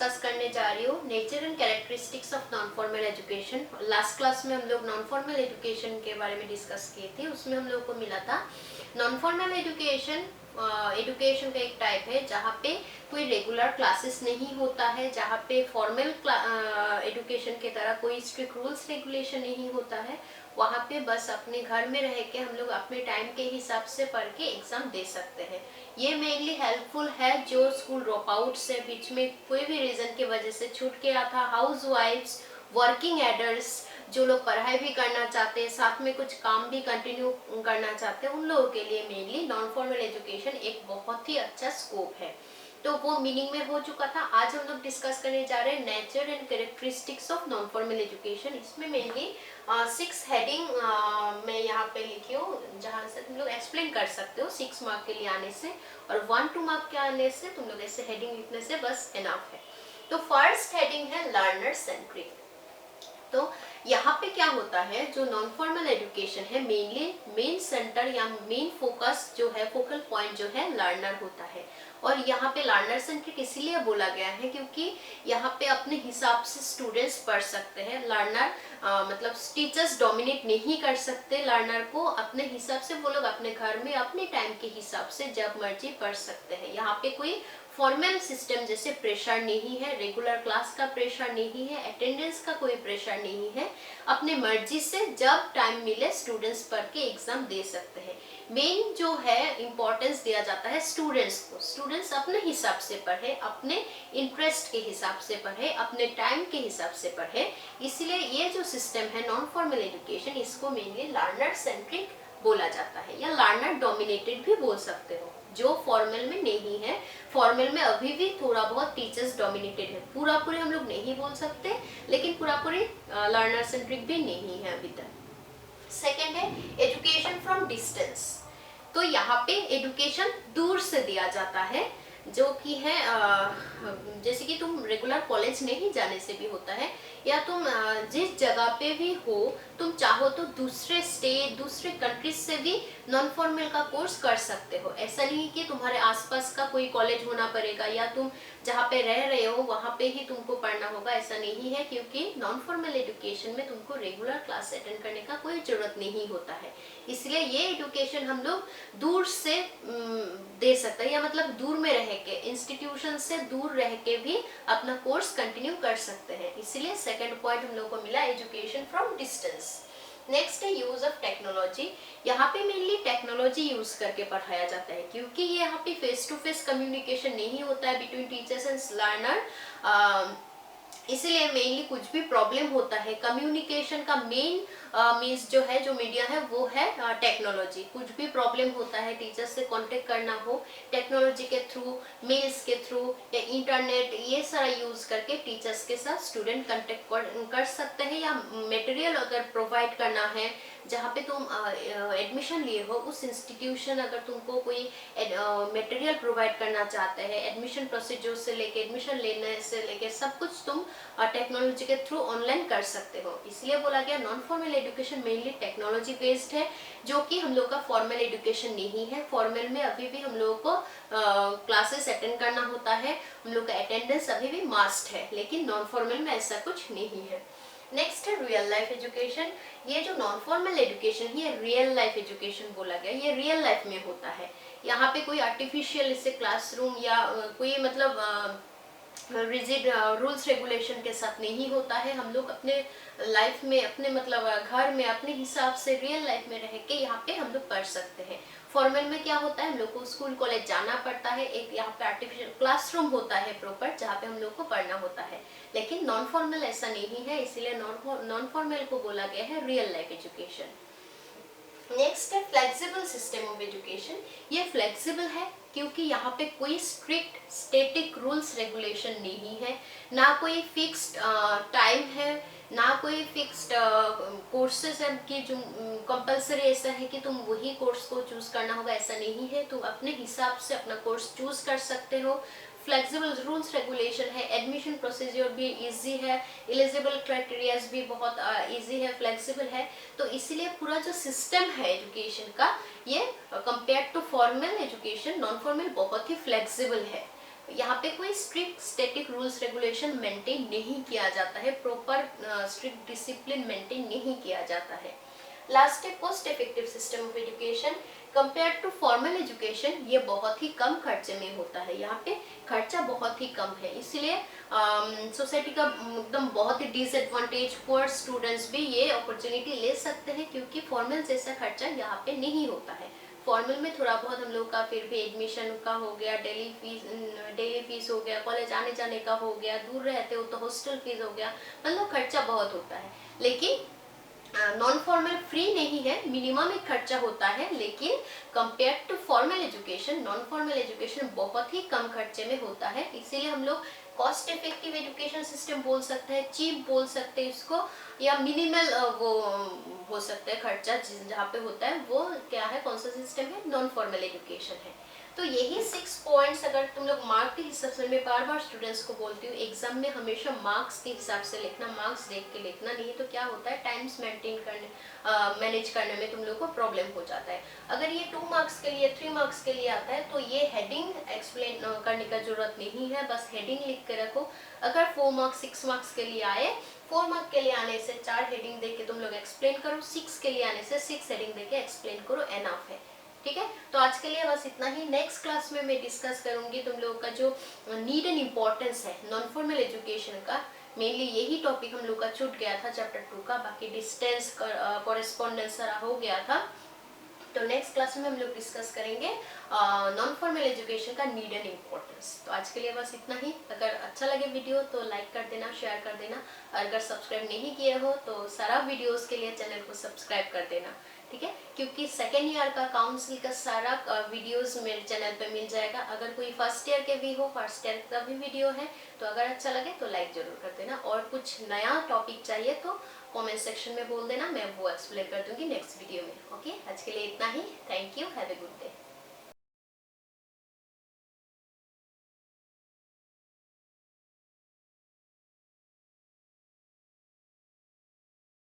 Discuss करने जा रही हूँ nature and characteristics of non formal education. Last class में हम लोग नॉन फॉर्मल एजुकेशन के बारे में डिस्कस किए थे। उसमें हम लोग को मिला था नॉन फॉर्मल एजुकेशन एजुकेशन का एक टाइप है जहाँ पे कोई रेगुलर क्लासेस नहीं होता है, जहाँ पे फॉर्मल एजुकेशन के तरह कोई स्ट्रिक्ट रूल्स रेगुलेशन नहीं होता है। वहाँ पे बस अपने घर में रह के हम लोग अपने टाइम के हिसाब से पढ़ के एग्जाम दे सकते हैं। ये मेनली हेल्पफुल है जो स्कूल ड्रॉप आउट से बीच में कोई भी रीजन की वजह से छूट गया था, हाउस वाइफ्स, वर्किंग एडल्ट्स, जो लोग पढ़ाई भी करना चाहते हैं साथ में कुछ काम भी कंटिन्यू करना चाहते हैं, उन लोगों के लिए मेनली नॉन फॉर्मल एजुकेशन एक बहुत ही अच्छा स्कोप है। तो वो मीनिंग में हो चुका था। आज हम लोग डिस्कस करने जा रहे हैं nature and characteristics of non formal education. इसमें मेनली 6 हेडिंग मैं यहाँ पे लिखी हूँ जहाँ से तुम लोग एक्सप्लेन कर सकते हो 6 मार्क के लिए आने से, और 1-2 मार्क के आने से तुम लोग ऐसे हेडिंग लिखने से बस इनफ है। तो फर्स्ट हेडिंग है लर्नर सेंट्रिक। तो यहाँ पे क्या होता है, जो नॉन फॉर्मल एजुकेशन है मेनली मेन सेंटर या मेन फोकस जो है, फोकल पॉइंट जो है लर्नर होता है। और यहाँ पे लर्नर सेंट्रिक इसीलिए बोला गया है क्योंकि यहाँ पे अपने हिसाब से स्टूडेंट्स पढ़ सकते हैं। लर्नर मतलब टीचर्स डोमिनेट नहीं कर सकते लर्नर को, अपने हिसाब से वो लोग अपने घर में अपने टाइम के हिसाब से जब मर्जी पढ़ सकते हैं। यहाँ पे कोई फॉर्मल सिस्टम जैसे प्रेशर नहीं है, रेगुलर क्लास का प्रेशर नहीं है, अटेंडेंस का कोई प्रेशर नहीं है। अपने मर्जी से जब टाइम मिले स्टूडेंट्स पढ़ के एग्जाम दे सकते हैं। मेन जो है इम्पोर्टेंस दिया जाता है स्टूडेंट्स को। स्टूडेंट्स अपने हिसाब से पढ़े, अपने इंटरेस्ट के हिसाब से पढ़े, अपने टाइम के हिसाब से पढ़े। इसलिए ये जो सिस्टम है नॉन फॉर्मल एजुकेशन, इसको मेनली लर्नर सेंट्रिक बोला जाता है या लर्नर डोमिनेटेड भी बोल सकते हो, जो फॉर्मल में नहीं है। फॉर्मल में अभी भी थोड़ा बहुत टीचर्स डोमिनेटेड है, पूरा पूरी हम लोग नहीं बोल सकते, लेकिन पूरा पूरी लर्नर सेंट्रिक भी नहीं है अभी तक। सेकेंड है एजुकेशन फ्रॉम डिस्टेंस। तो यहाँ पे एजुकेशन दूर से दिया जाता है, जो कि है जैसे कि तुम रेगुलर कॉलेज नहीं जाने से भी होता है, या तुम जिस जगह पे भी हो तुम चाहो तो दूसरे स्टेट दूसरे कंट्रीज से भी नॉन फॉर्मल का कोर्स कर सकते हो। ऐसा नहीं कि तुम्हारे आसपास का कोई कॉलेज होना पड़ेगा या तुम जहाँ पे रह रहे हो वहाँ पे ही तुमको पढ़ना होगा, ऐसा नहीं है। क्योंकि नॉन फॉर्मल एजुकेशन में तुमको रेगुलर क्लास अटेंड करने का कोई जरूरत नहीं होता है। इसलिए ये एजुकेशन हम लोग दूर से दे सकते हैं, या मतलब दूर में रह के, इंस्टीट्यूशन से दूर रह के भी अपना कोर्स कंटिन्यू कर सकते हैं। इसलिए सेकंड पॉइंट हम लोग को मिला एजुकेशन फ्रॉम डिस्टेंस। नेक्स्ट है यूज ऑफ टेक्नोलॉजी। यहाँ पे मेनली टेक्नोलॉजी यूज करके पढ़ाया जाता है, क्योंकि ये यहाँ पे फेस टू फेस कम्युनिकेशन नहीं होता है बिटवीन टीचर्स एंड लर्नर। इसलिए मेनली कुछ भी प्रॉब्लम होता है कम्युनिकेशन का मेन मीन्स जो है, जो मीडिया है वो है टेक्नोलॉजी। कुछ भी प्रॉब्लम होता है टीचर्स से कांटेक्ट करना हो टेक्नोलॉजी के थ्रू, मेल्स के थ्रू या इंटरनेट, ये सारा यूज करके टीचर्स के साथ स्टूडेंट कांटेक्ट कर सकते हैं। या मटेरियल अगर प्रोवाइड करना है, जहाँ पे तुम एडमिशन लिए हो उस इंस्टीट्यूशन अगर तुमको कोई मटेरियल प्रोवाइड करना चाहते हैं, एडमिशन प्रोसीजर से लेके एडमिशन लेने से लेके सब कुछ तुम टेक्नोलॉजी के थ्रू ऑनलाइन कर सकते हो। इसलिए बोला गया non formal education mainly technology based है, जो कि हम लोग का फॉर्मल एजुकेशन नहीं है। फॉर्मल में अभी भी हम लोगों को क्लासेस अटेंड करना होता है, हम लोग का अटेंडेंस अभी भी मस्ट है, लेकिन नॉन फॉर्मल में ऐसा कुछ नहीं है। नेक्स्ट है रियल लाइफ एजुकेशन। ये जो नॉन फॉर्मल एजुकेशन है ये रियल लाइफ एजुकेशन बोला गया, ये रियल लाइफ में होता है। यहाँ पे कोई आर्टिफिशियल इससे क्लासरूम या कोई मतलब रिजिड रूल्स रेगुलेशन के साथ नहीं होता है। हम लोग अपने लाइफ में, अपने मतलब घर में अपने हिसाब से रियल लाइफ में रह के यहाँ पे हम लोग पढ़ सकते हैं। फॉर्मल में क्या होता है, हम लोग को स्कूल कॉलेज जाना पड़ता है, एक यहाँ पे आर्टिफिशियल क्लासरूम होता है प्रॉपर जहाँ पे हम लोग को पढ़ना होता है। लेकिन नॉन फॉर्मल ऐसा नहीं है, इसीलिए नॉन फॉर्मल को बोला गया है रियल लाइफ एजुकेशन। नेक्स्ट है फ्लेक्सिबल सिस्टम ऑफ एजुकेशन। ये फ्लेक्सिबल है क्योंकि यहाँ पे कोई स्ट्रिक्ट स्टैटिक रूल्स रेगुलेशन नहीं है, ना कोई फिक्स्ड टाइम है, ना कोई फिक्स्ड कोर्सेज है कि जो कंपलसरी ऐसा है कि तुम वही कोर्स को चूज करना होगा, ऐसा नहीं है। तुम अपने हिसाब से अपना कोर्स चूज कर सकते हो। फ्लेक्सिबल रूल्स रेगुलेशन है, एडमिशन प्रोसीजर भी इजी है, एलिजिबल क्राइटेरियाज भी बहुत इजी है, फ्लेक्सिबल है। तो इसीलिए पूरा जो सिस्टम है एजुकेशन का, ये compare to formal education non formal बहुत ही फ्लेक्सिबल है। यहाँ पे कोई strict static rules regulation maintain नहीं किया जाता है, प्रॉपर स्ट्रिक्ट डिसिप्लिन मेंटेन नहीं किया जाता है। लास्ट है cost effective system of education compare to formal education, ये बहुत ही कम खर्चे में होता है, यहाँ पे खर्चा बहुत ही कम है, इसलिए सोसाइटी का एकदम बहुत ही डिसएडवांटेज पुअर स्टूडेंट्स भी ये अपॉर्चुनिटी ले सकते हैं, क्योंकि फॉर्मल जैसा खर्चा यहाँ पे नहीं होता है। फॉर्मल में थोड़ा बहुत हम लोग का फिर भी एडमिशन का हो गया, डेली फीस हो गया, कॉलेज आने जाने का हो गया, दूर रहते हो तो हॉस्टल फीस हो गया, मतलब खर्चा बहुत होता है। लेकिन नॉन फॉर्मल फ्री नहीं है, मिनिमम एक खर्चा होता है, लेकिन compare to formal education non formal education बहुत ही कम खर्चे में होता है, इसीलिए हम लोग कॉस्ट इफेक्टिव एजुकेशन सिस्टम बोल सकते हैं, चीप बोल सकते हैं इसको, या मिनिमल वो हो सकता है खर्चा जहाँ पे होता है, वो क्या है, कौन सा सिस्टम है, नॉन फॉर्मल एजुकेशन है। तो यही 6 पॉइंट्स अगर तुम लोग मार्क के हिसाब से, मैं बार बार स्टूडेंट्स को बोलती हूँ एग्जाम में हमेशा मार्क्स के हिसाब से लिखना, मार्क्स देख के लिखना, नहीं तो क्या होता है टाइम्स मेंटेन करने मैनेज करने में तुम लोग को प्रॉब्लम हो जाता है। अगर ये 2 मार्क्स के लिए 3 मार्क्स के लिए आता है तो ये हेडिंग एक्सप्लेन करने का जरूरत नहीं है, बस हेडिंग लिख के रखो। अगर 4 मार्क्स 6 मार्क्स के लिए आए, 4 मार्क के लिए आने से 4 हेडिंग दे के तुम लोग एक्सप्लेन करो, 6 के लिए आने से 6 हेडिंग दे के एक्सप्लेन करो, एनफ है। ठीक है, तो आज के लिए बस इतना ही। नेक्स्ट क्लास में मैं डिस्कस करूंगी तुम लोगों का जो नीड एंड इम्पोर्टेंस है नॉन फॉर्मल एजुकेशन का, मेनली यही टॉपिक हम लोग का छूट गया था चैप्टर 2 का, बाकी डिस्टेंस कॉरेस्पॉन्डेंस सारा हो गया था। तो नेक्स्ट क्लास में हम लोग डिस्कस करेंगे नॉन फॉर्मल एजुकेशन का नीड एंड इम्पोर्टेंस। तो आज के लिए बस इतना ही। अगर अच्छा लगे वीडियो तो लाइक कर देना, शेयर कर देना, और अगर सब्सक्राइब नहीं किए हो तो सारा वीडियोस के लिए चैनल को सब्सक्राइब कर देना, ठीक है, क्योंकि सेकेंड ईयर का काउंसिल का सारा वीडियोस मेरे चैनल पे मिल जाएगा। अगर कोई फर्स्ट ईयर के भी हो, फर्स्ट ईयर का भी वीडियो है, तो अगर अच्छा लगे तो लाइक जरूर कर देना, और कुछ नया टॉपिक चाहिए तो कमेंट सेक्शन में बोल देना, मैं वो एक्सप्लेन कर दूंगी नेक्स्ट वीडियो में। ओके, आज के लिए इतना ही। Thank you, have a good day.